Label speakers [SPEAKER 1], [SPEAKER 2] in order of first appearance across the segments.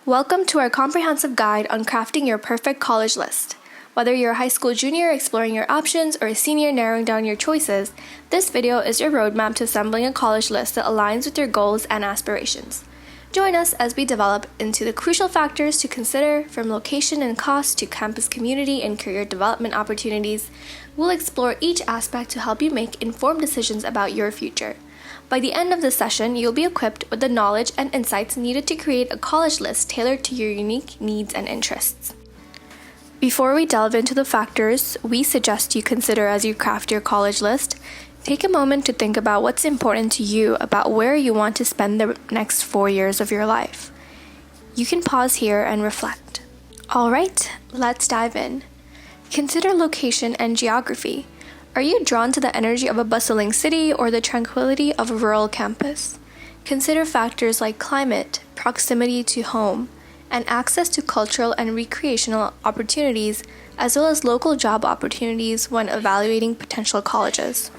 [SPEAKER 1] Welcome to our comprehensive guide on crafting your perfect college list. Whether you're a high school junior exploring your options or a senior narrowing down your choices, this video is your roadmap to assembling a college list that aligns with your goals and aspirations. Join us as we develop into the crucial factors to consider, from location and cost to campus community and career development opportunities. We'll explore each aspect to help you make informed decisions about your future. By the end of this session, you'll be equipped with the knowledge and insights needed to create a college list tailored to your unique needs and interests. Before we delve into the factors we suggest you consider as you craft your college list, take a moment to think about what's important to you about where you want to spend the next 4 years of your life. You can pause here and reflect. Alright, let's dive in. Consider location and geography. Are you drawn to the energy of a bustling city or the tranquility of a rural campus? Consider factors like climate, proximity to home, and access to cultural and recreational opportunities, as well as local job opportunities when evaluating potential colleges.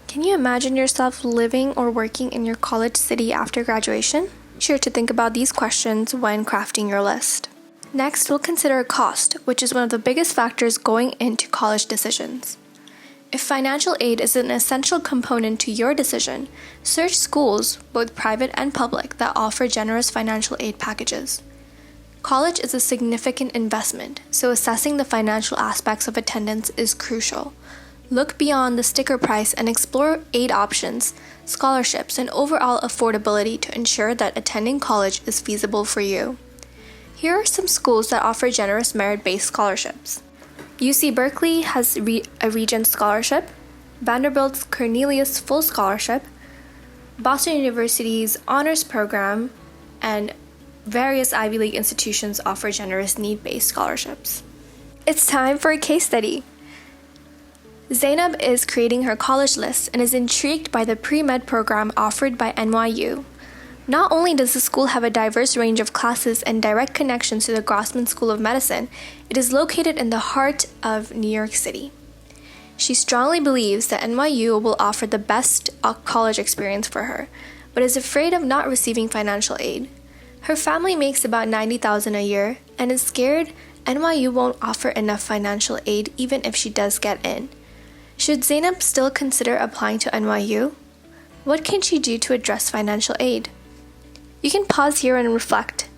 [SPEAKER 1] Can you imagine yourself living or working in your college city after graduation? Be sure to think about these questions when crafting your list. Next, we'll consider cost, which is one of the biggest factors going into college decisions. If financial aid is an essential component to your decision, search schools, both private and public, that offer generous financial aid packages. College is a significant investment, so assessing the financial aspects of attendance is crucial. Look beyond the sticker price and explore aid options, scholarships, and overall affordability to ensure that attending college is feasible for you. Here are some schools that offer generous merit-based scholarships. UC Berkeley has a Regents Scholarship, Vanderbilt's Cornelius Full Scholarship, Boston University's Honors Program, and various Ivy League institutions offer generous need-based scholarships. It's time for a case study. Zainab is creating her college list and is intrigued by the pre-med program offered by NYU. Not only does the school have a diverse range of classes and direct connections to the Grossman School of Medicine, it is located in the heart of New York City. She strongly believes that NYU will offer the best college experience for her, but is afraid of not receiving financial aid. Her family makes about $90,000 a year and is scared NYU won't offer enough financial aid even if she does get in. Should Zainab still consider applying to NYU? What can she do to address financial aid? You can pause here and reflect.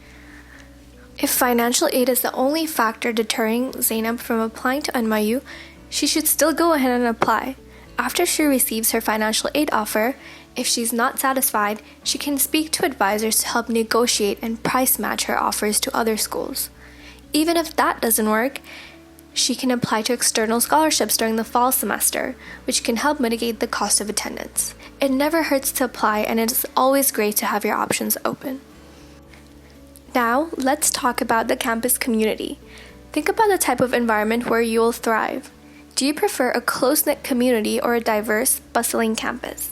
[SPEAKER 1] If financial aid is the only factor deterring Zainab from applying to NYU, she should still go ahead and apply. After she receives her financial aid offer, if she's not satisfied, she can speak to advisors to help negotiate and price match her offers to other schools. Even if that doesn't work, she can apply to external scholarships during the fall semester, which can help mitigate the cost of attendance. It never hurts to apply, and it is always great to have your options open. Now, let's talk about the campus community. Think about the type of environment where you'll thrive. Do you prefer a close-knit community or a diverse, bustling campus?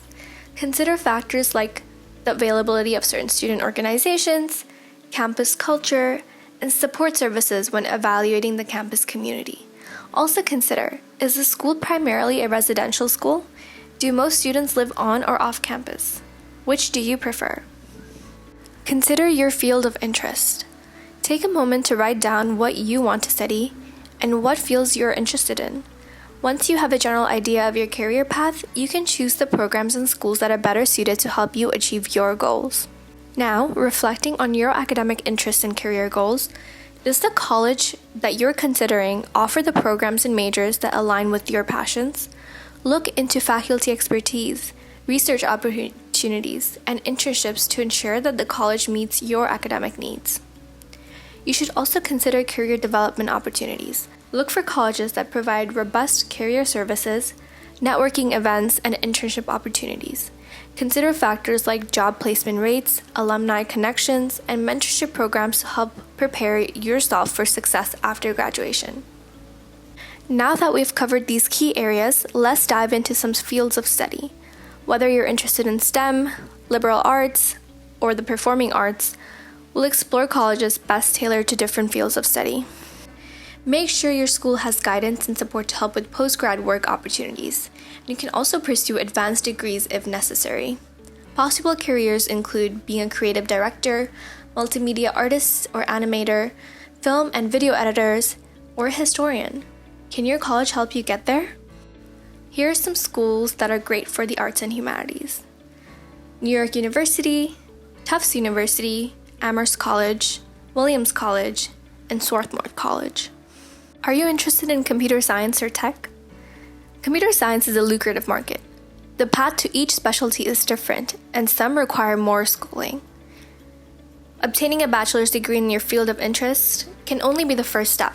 [SPEAKER 1] Consider factors like the availability of certain student organizations, campus culture, and support services when evaluating the campus community. Also consider, is the school primarily a residential school? Do most students live on or off campus? Which do you prefer? Consider your field of interest. Take a moment to write down what you want to study and what fields you're interested in. Once you have a general idea of your career path, you can choose the programs and schools that are better suited to help you achieve your goals. Now, reflecting on your academic interests and career goals, does the college that you're considering offer the programs and majors that align with your passions? Look into faculty expertise, research opportunities, and internships to ensure that the college meets your academic needs. You should also consider career development opportunities. Look for colleges that provide robust career services, networking events, and internship opportunities. Consider factors like job placement rates, alumni connections, and mentorship programs to help prepare yourself for success after graduation. Now that we've covered these key areas, let's dive into some fields of study. Whether you're interested in STEM, liberal arts, or the performing arts, we'll explore colleges best tailored to different fields of study. Make sure your school has guidance and support to help with post-grad work opportunities. You can also pursue advanced degrees if necessary. Possible careers include being a creative director, multimedia artists or animator, film and video editors, or historian. Can your college help you get there? Here are some schools that are great for the arts and humanities: New York University, Tufts University, Amherst College, Williams College, and Swarthmore College. Are you interested in computer science or tech? Computer science is a lucrative market. The path to each specialty is different, and some require more schooling. Obtaining a bachelor's degree in your field of interest can only be the first step.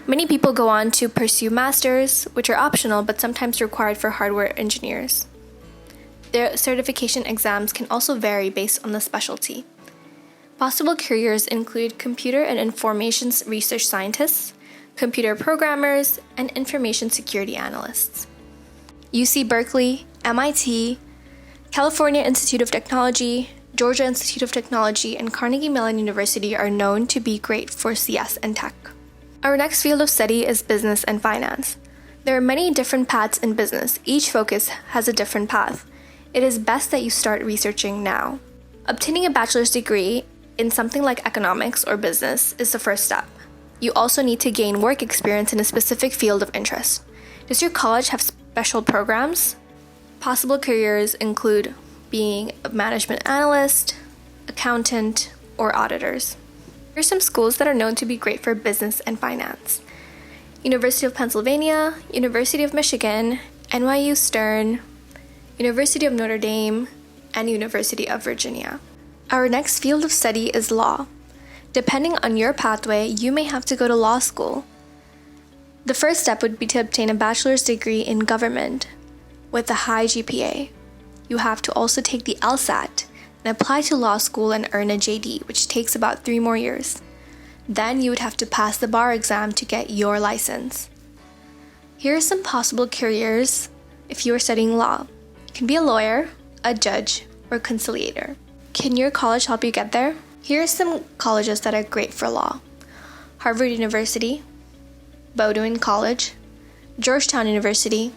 [SPEAKER 1] Many people go on to pursue masters, which are optional but sometimes required for hardware engineers. Their certification exams can also vary based on the specialty. Possible careers include computer and information research scientists, computer programmers, and information security analysts. UC Berkeley, MIT, California Institute of Technology, Georgia Institute of Technology, and Carnegie Mellon University are known to be great for CS and tech. Our next field of study is business and finance. There are many different paths in business. Each focus has a different path. It is best that you start researching now. Obtaining a bachelor's degree in something like economics or business is the first step. You also need to gain work experience in a specific field of interest. Does your college have special programs? Possible careers include being a management analyst, accountant, or auditors. Here are some schools that are known to be great for business and finance: University of Pennsylvania, University of Michigan, NYU Stern, University of Notre Dame, and University of Virginia. Our next field of study is law. Depending on your pathway, you may have to go to law school. The first step would be to obtain a bachelor's degree in government with a high GPA. You have to also take the LSAT and apply to law school and earn a JD, which takes about 3 more years. Then you would have to pass the bar exam to get your license. Here are some possible careers if you are studying law. You can be a lawyer, a judge, or conciliator. Can your college help you get there? Here are some colleges that are great for law: Harvard University, Bowdoin College, Georgetown University,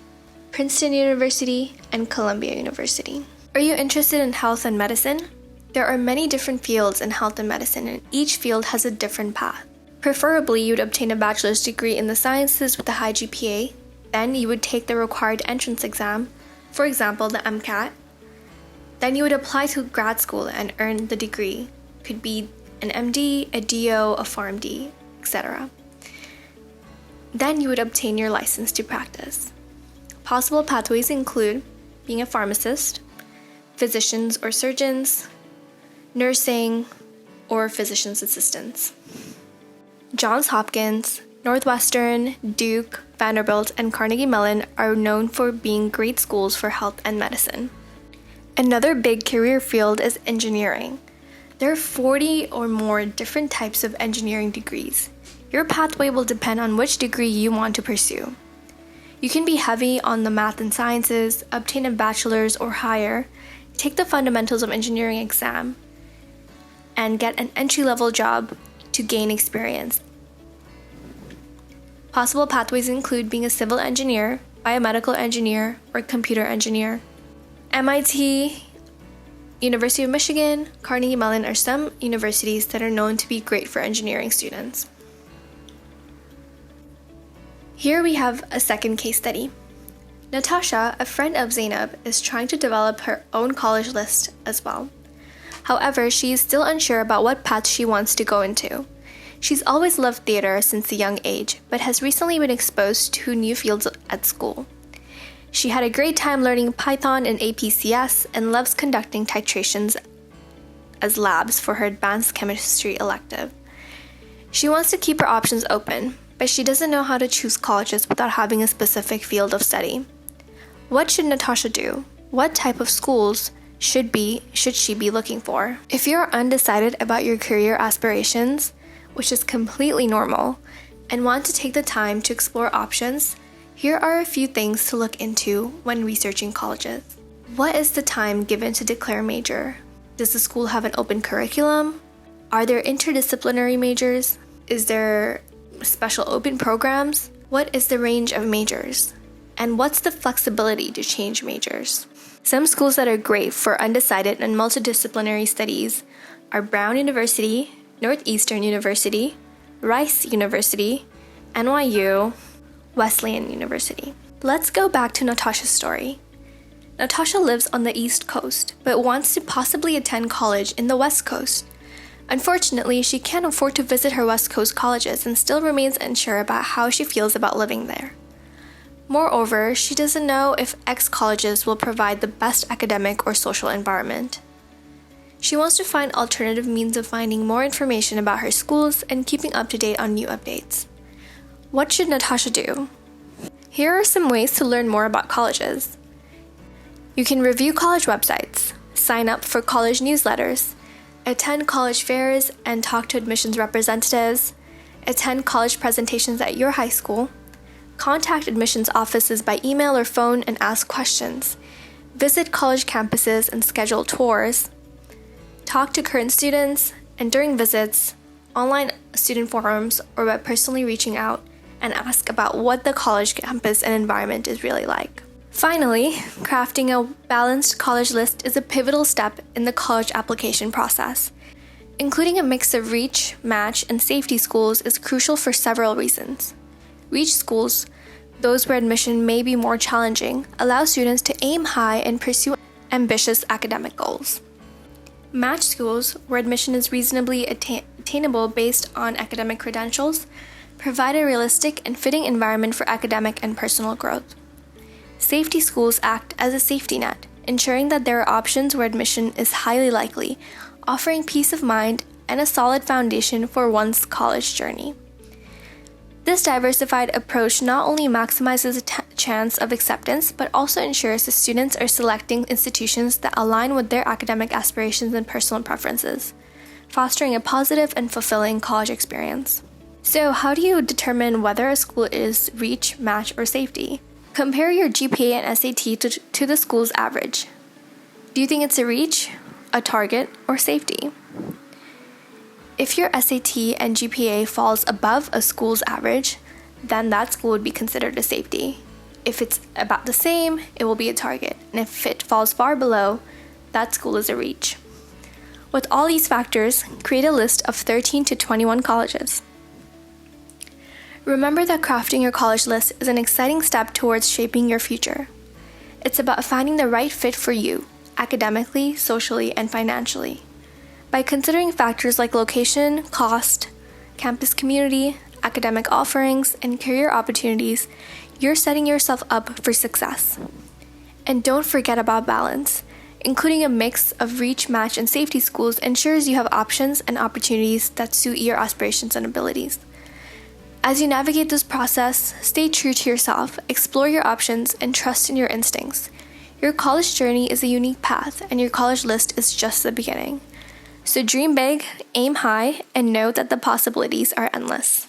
[SPEAKER 1] Princeton University, and Columbia University. Are you interested in health and medicine? There are many different fields in health and medicine, and each field has a different path. Preferably, you would obtain a bachelor's degree in the sciences with a high GPA. Then you would take the required entrance exam, for example, the MCAT. Then you would apply to grad school and earn the degree. Could be an MD, a DO, a PharmD, etc. Then you would obtain your license to practice. Possible pathways include being a pharmacist, physicians or surgeons, nursing, or physician's assistants. Johns Hopkins, Northwestern, Duke, Vanderbilt, and Carnegie Mellon are known for being great schools for health and medicine. Another big career field is engineering. There are 40 or more different types of engineering degrees. Your pathway will depend on which degree you want to pursue. You can be heavy on the math and sciences, obtain a bachelor's or higher, take the fundamentals of engineering exam, and get an entry-level job to gain experience. Possible pathways include being a civil engineer, biomedical engineer, or computer engineer. MIT, University of Michigan, Carnegie Mellon are some universities that are known to be great for engineering students. Here we have a second case study. Natasha, a friend of Zainab, is trying to develop her own college list as well. However, she is still unsure about what path she wants to go into. She's always loved theater since a young age, but has recently been exposed to new fields at school. She had a great time learning Python and APCS and loves conducting titrations as labs for her advanced chemistry elective. She wants to keep her options open, but she doesn't know how to choose colleges without having a specific field of study. What should Natasha do? What type of schools should she be looking for? If you're undecided about your career aspirations, which is completely normal, and want to take the time to explore options, here are a few things to look into when researching colleges. What is the time given to declare a major? Does the school have an open curriculum? Are there interdisciplinary majors? Is there special open programs? What is the range of majors? And what's the flexibility to change majors? Some schools that are great for undecided and multidisciplinary studies are Brown University, Northeastern University, Rice University, NYU, Wesleyan University. Let's go back to Natasha's story. Natasha lives on the East Coast, but wants to possibly attend college in the West Coast. Unfortunately, she can't afford to visit her West Coast colleges and still remains unsure about how she feels about living there. Moreover, she doesn't know if X colleges will provide the best academic or social environment. She wants to find alternative means of finding more information about her schools and keeping up to date on new updates. What should Natasha do? Here are some ways to learn more about colleges. You can review college websites, sign up for college newsletters, attend college fairs and talk to admissions representatives, attend college presentations at your high school, contact admissions offices by email or phone and ask questions, visit college campuses and schedule tours, talk to current students, and during visits, online student forums or by personally reaching out and ask about what the college campus and environment is really like. Finally, crafting a balanced college list is a pivotal step in the college application process. Including a mix of reach, match, and safety schools is crucial for several reasons. Reach schools, those where admission may be more challenging, allow students to aim high and pursue ambitious academic goals. Match schools, where admission is reasonably attainable based on academic credentials, provide a realistic and fitting environment for academic and personal growth. Safety schools act as a safety net, ensuring that there are options where admission is highly likely, offering peace of mind and a solid foundation for one's college journey. This diversified approach not only maximizes the chance of acceptance, but also ensures the students are selecting institutions that align with their academic aspirations and personal preferences, fostering a positive and fulfilling college experience. So, how do you determine whether a school is reach, match, or safety? Compare your GPA and SAT to the school's average. Do you think it's a reach, a target, or safety? If your SAT and GPA falls above a school's average, then that school would be considered a safety. If it's about the same, it will be a target. And if it falls far below, that school is a reach. With all these factors, create a list of 13 to 21 colleges. Remember that crafting your college list is an exciting step towards shaping your future. It's about finding the right fit for you, academically, socially, and financially. By considering factors like location, cost, campus community, academic offerings, and career opportunities, you're setting yourself up for success. And don't forget about balance. Including a mix of reach, match, and safety schools ensures you have options and opportunities that suit your aspirations and abilities. As you navigate this process, stay true to yourself, explore your options, and trust in your instincts. Your college journey is a unique path, and your college list is just the beginning. So dream big, aim high, and know that the possibilities are endless.